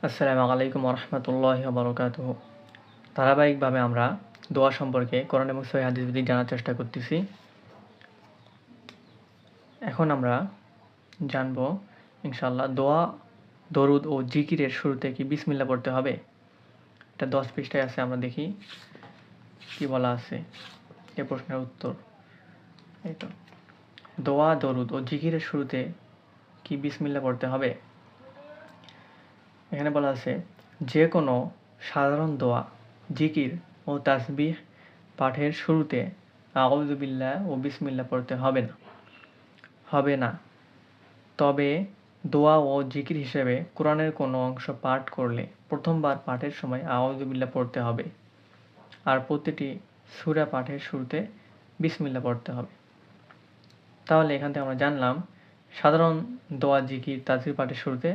আসসালামু আলাইকুম ওরহমতুল্লাহি ওয়াবারাকাতুহু। ধারাবাহিকভাবে আমরা দোয়া সম্পর্কে কোরআন এবং সহিহ হাদিস ভিত্তিক জানার চেষ্টা করতেছি। এখন আমরা জানব ইনশাআল্লাহ দোয়া, দরুদ ও জিকিরের শুরুতে কি বিসমিল্লাহ পড়তে হবে। এটা 10 পৃষ্ঠায় আছে, আমরা দেখি কি বলা আছে। এই প্রশ্নের উত্তর এই তো, দোয়া, দরুদ ও জিকিরের শুরুতে কি বিসমিল্লাহ পড়তে হবে। এখানে বলা আছে যে কোনো সাধারণ দোয়া, জিকির ও তাসবিহ পাঠের শুরুতে আউযু বিল্লাহ ও বিসমিল্লাহ পড়তে হবে না। তবে দোয়া ও জিকির হিসেবে কোরআনের কোনো অংশ পাঠ করলে প্রথমবার পাঠের সময় আউযু বিল্লাহ পড়তে হবে, আর প্রতিটি সূরা পাঠের শুরুতে বিসমিল্লাহ পড়তে হবে। তাহলে এখান থেকে আমরা জানলাম সাধারণ দোয়া, জিকির, তাসবিহ পাঠের শুরুতে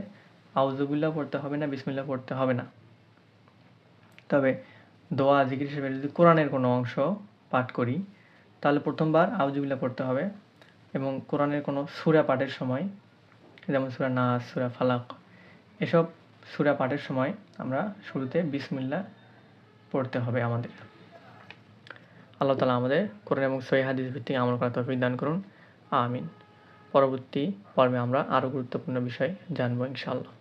আউযু বিল্লাহ পড়তে হবে না, বিসমিল্লাহ পড়তে হবে না। তবে দোয়া, জিকির হিসেবে যদি কোরআনের কোনো অংশ পাঠ করি তাহলে প্রথমবার আউযু বিল্লাহ পড়তে হবে, এবং কোরআনের কোনো সূরা পাঠের সময়, যেমন সূরা নাস, সূরা ফালাক, এসব সূরা পাঠের সময় আমরা শুরুতে বিসমিল্লাহ পড়তে হবে আমাদের। আল্লাহ তাআলা আমাদের কোরআন এবং সহিহ হাদিস ভিত্তিক আমল করার তৌফিক দান করুন, আমিন। পরবর্তী পর্বে আমরা আরও গুরুত্বপূর্ণ বিষয় জানবো ইনশাআল্লাহ।